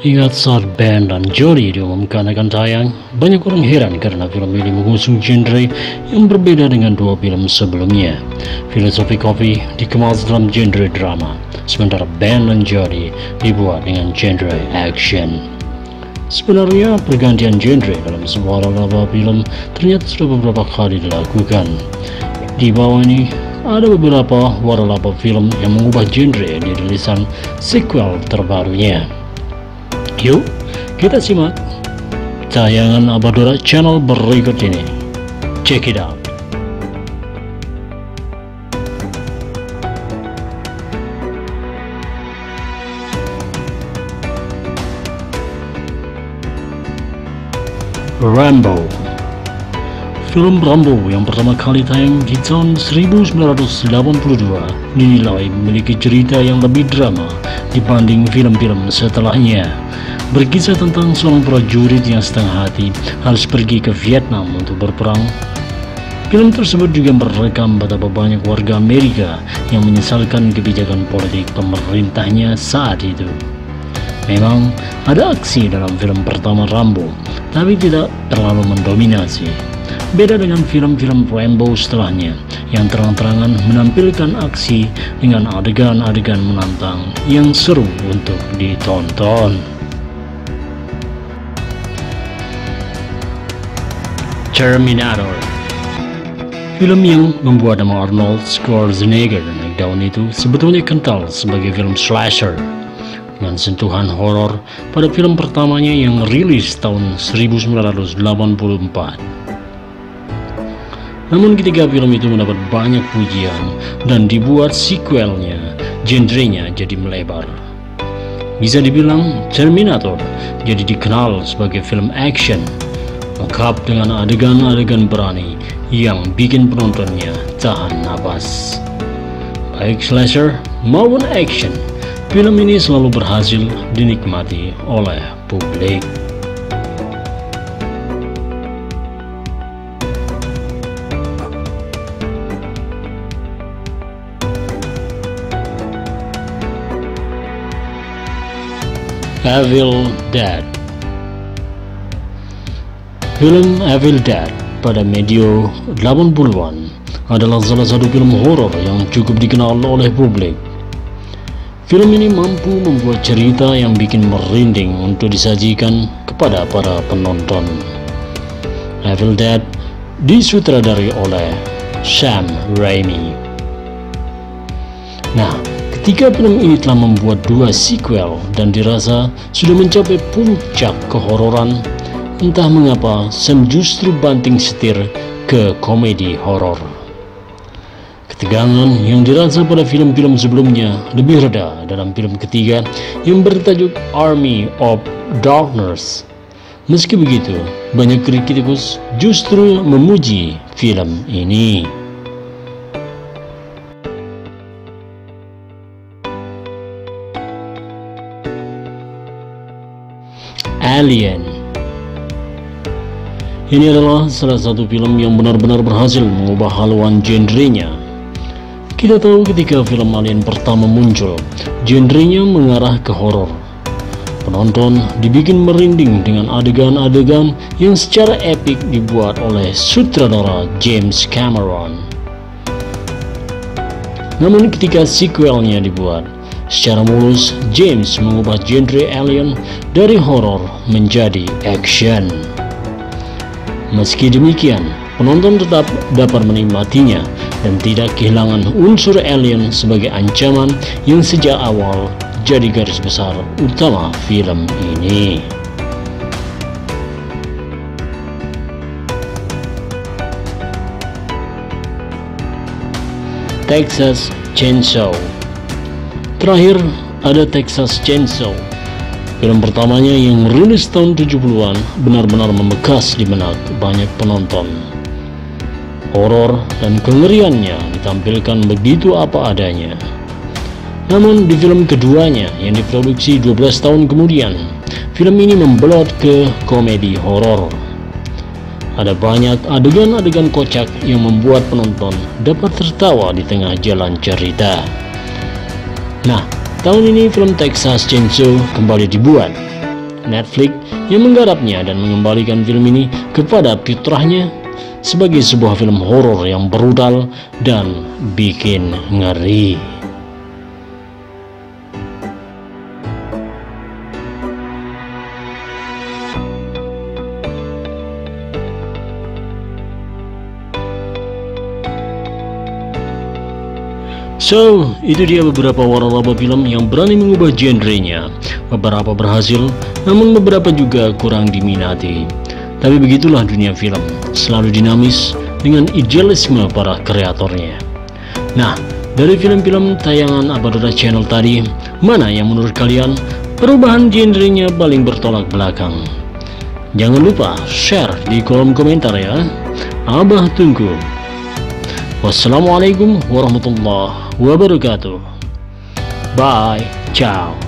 Ingat saat Ben dan Jody diumumkan akan tayang, banyak orang heran karena film ini mengusung genre yang berbeda dengan dua film sebelumnya. Filosofi Coffee dikemas dalam genre drama, sementara Ben dan Jody dibuat dengan genre action. Sebenarnya pergantian genre dalam sebuah laba film ternyata sudah beberapa kali dilakukan. Di bawah ini ada beberapa waralaba film yang mengubah genre di rilisan sequel terbarunya. Yuk, kita simak tayangan Abadora Channel berikut ini. Check it out. Rambo. Film Rambo yang pertama kali tayang di tahun 1982 dinilai memiliki cerita yang lebih drama dibanding film-film setelahnya. Berkisah tentang seorang prajurit yang setengah hati harus pergi ke Vietnam untuk berperang. Film tersebut juga merekam betapa banyak warga Amerika yang menyesalkan kebijakan politik pemerintahnya saat itu. Memang ada aksi dalam film pertama Rambo, tapi tidak terlalu mendominasi. Beda dengan film-film Rambo setelahnya yang terang-terangan menampilkan aksi dengan adegan-adegan menantang yang seru untuk ditonton. Terminator. Film yang membuat nama Arnold Schwarzenegger naik daun itu sebetulnya kental sebagai film slasher dengan sentuhan horor pada film pertamanya yang rilis tahun 1984. Namun ketika film itu mendapat banyak pujian dan dibuat sequelnya, genrenya jadi melebar. Bisa dibilang Terminator jadi dikenal sebagai film action lengkap dengan adegan-adegan berani yang bikin penontonnya tahan napas. Baik slasher maupun action, film ini selalu berhasil dinikmati oleh publik. Evil Dead. Film Evil Dead pada medio 80-an adalah salah satu film horor yang cukup dikenal oleh publik. Film ini mampu membuat cerita yang bikin merinding untuk disajikan kepada para penonton. Evil Dead disutradari oleh Sam Raimi. Nah, ketika film ini telah membuat dua sequel dan dirasa sudah mencapai puncak kehororan, entah mengapa Sam justru banting setir ke komedi horor. Ketegangan yang dirasa pada film-film sebelumnya lebih reda dalam film ketiga yang bertajuk Army of Darkness. Meski begitu, banyak kritikus justru memuji film ini. Alien. Ini adalah salah satu film yang benar-benar berhasil mengubah haluan genrenya. Kita tahu ketika film Alien pertama muncul, genrenya mengarah ke horor. Penonton dibikin merinding dengan adegan-adegan yang secara epik dibuat oleh sutradara James Cameron. Namun ketika sequelnya dibuat, secara mulus James mengubah genre Alien dari horor menjadi action. Meski demikian, penonton tetap dapat menikmatinya dan tidak kehilangan unsur alien sebagai ancaman yang sejak awal jadi garis besar utama film ini. Texas Chainsaw. Terakhir ada Texas Chainsaw. Film pertamanya yang rilis tahun 70-an benar-benar membekas di benak banyak penonton. Horor dan kengeriannya ditampilkan begitu apa adanya. Namun di film keduanya yang diproduksi 12 tahun kemudian, film ini membelot ke komedi horor. Ada banyak adegan-adegan kocak yang membuat penonton dapat tertawa di tengah jalan cerita. Nah, tahun ini film Texas Chainsaw kembali dibuat Netflix yang menggarapnya dan mengembalikan film ini kepada fitrahnya sebagai sebuah film horor yang brutal dan bikin ngeri. So, itu dia beberapa waralaba film yang berani mengubah genrenya. Beberapa berhasil, namun beberapa juga kurang diminati. Tapi begitulah dunia film, selalu dinamis dengan idealisme para kreatornya. Nah, dari film-film tayangan Abadara Channel tadi, mana yang menurut kalian perubahan genrenya paling bertolak belakang? Jangan lupa share di kolom komentar ya. Abah tunggu. Wassalamualaikum warahmatullahi wabarakatuh. Bye, ciao.